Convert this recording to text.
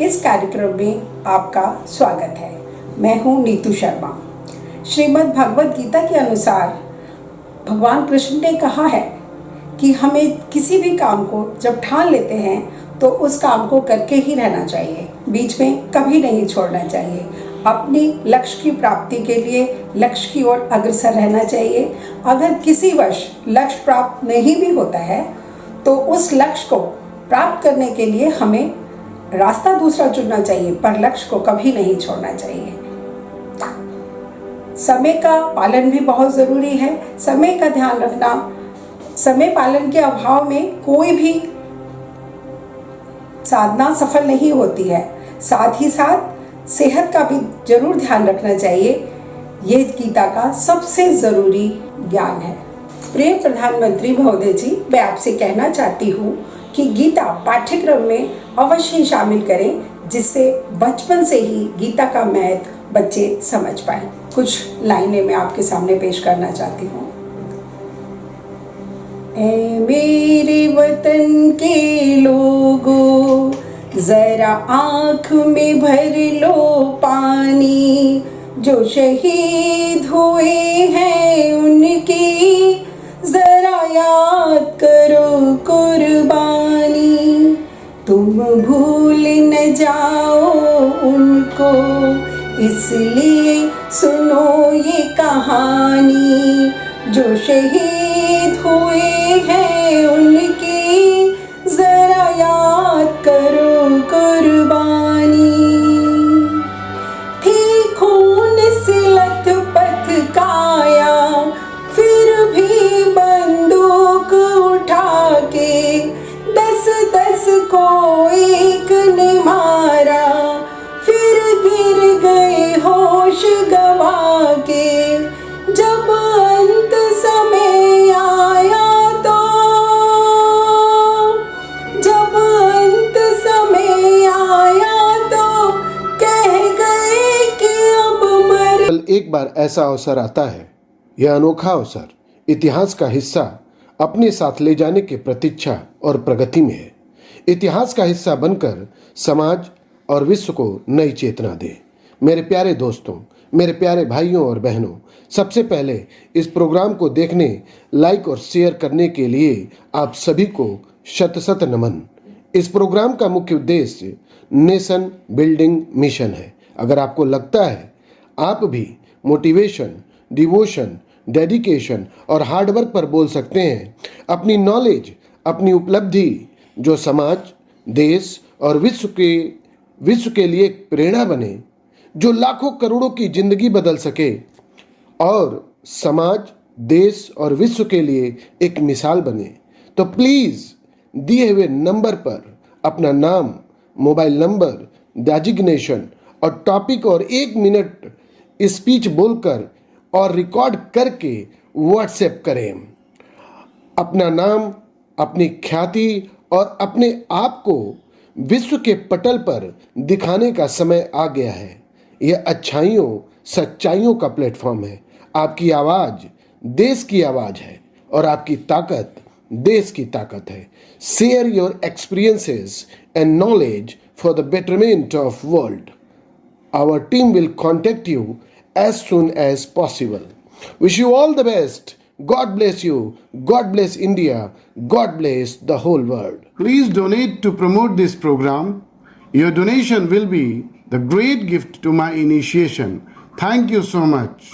इस कार्यक्रम में आपका स्वागत है। मैं हूँ नीतू शर्मा। श्रीमद् भगवद गीता के अनुसार भगवान कृष्ण ने कहा है कि हमें किसी भी काम को जब ठान लेते हैं तो उस काम को करके ही रहना चाहिए, बीच में कभी नहीं छोड़ना चाहिए। अपनी लक्ष्य की प्राप्ति के लिए लक्ष्य की ओर अग्रसर रहना चाहिए। अगर किसी वर्ष लक्ष्य प्राप्त नहीं भी होता है तो उस लक्ष्य को प्राप्त करने के लिए हमें रास्ता दूसरा चुनना चाहिए, पर लक्ष्य को कभी नहीं छोड़ना चाहिए। समय का पालन भी बहुत ज़रूरी है। समय का ध्यान रखना, समय पालन के अभाव में कोई भी साधना सफल नहीं होती है। साथ ही साथ सेहत का भी जरूर ध्यान रखना चाहिए। ये गीता का सबसे ज़रूरी ज्ञान है। प्रिय प्रधानमंत्री महोदय जी, मैं आपसे कहना चाहती हूँ कि गीता पाठ्यक्रम में अवश्य शामिल करें, जिससे बचपन से ही गीता का महत्व बच्चे समझ पाएं। कुछ लाइनें मैं आपके सामने पेश करना चाहती हूँ। ऐ मेरे वतन के लोगों, जरा आँख में भर लो पानी, जो शहीद हुए हैं उनकी जरा याद करो कुर्बानी। तुम भूल न जाओ उनको, इसलिए सुनो ये कहानी, जो शहीद हुए हैं उनकी जरा याद करो कुर्बानी। थी खून से लथपथ काया, फिर भी बंदूक उठा के 10-10 को एक ने मारा, फिर गिर गए होश गवा के। जब अंत समय आया तो, जब अंत समय आया तो कह गए कि अब मर। एक बार ऐसा अवसर आता है, यह अनोखा अवसर इतिहास का हिस्सा अपने साथ ले जाने की प्रतीक्षा और प्रगति में है। इतिहास का हिस्सा बनकर समाज और विश्व को नई चेतना दे। मेरे प्यारे दोस्तों, मेरे प्यारे भाइयों और बहनों, सबसे पहले इस प्रोग्राम को देखने, लाइक और शेयर करने के लिए आप सभी को शत नमन। इस प्रोग्राम का मुख्य उद्देश्य नेशन बिल्डिंग मिशन है। अगर आपको लगता है आप भी मोटिवेशन, डिवोशन, डेडिकेशन और हार्डवर्क पर बोल सकते हैं, अपनी नॉलेज, अपनी उपलब्धि जो समाज, देश और विश्व के लिए एक प्रेरणा बने, जो लाखों करोड़ों की जिंदगी बदल सके और समाज, देश और विश्व के लिए एक मिसाल बने, तो प्लीज़ दिए हुए नंबर पर अपना नाम, मोबाइल नंबर, डेजिग्नेशन और टॉपिक और 1 मिनट स्पीच बोलकर और रिकॉर्ड करके व्हाट्सएप करें। अपना नाम, अपनी ख्याति और अपने आप को विश्व के पटल पर दिखाने का समय आ गया है। यह अच्छाइयों, सच्चाइयों का प्लेटफॉर्म है। आपकी आवाज़ देश की आवाज़ है और आपकी ताकत देश की ताकत है। Share your experiences and knowledge for the betterment of world. Our team will contact you as soon as possible. Wish you all the best. God bless you. God bless India. God bless the whole world. Please donate to promote this program. Your donation will be the great gift to my initiation. Thank you so much.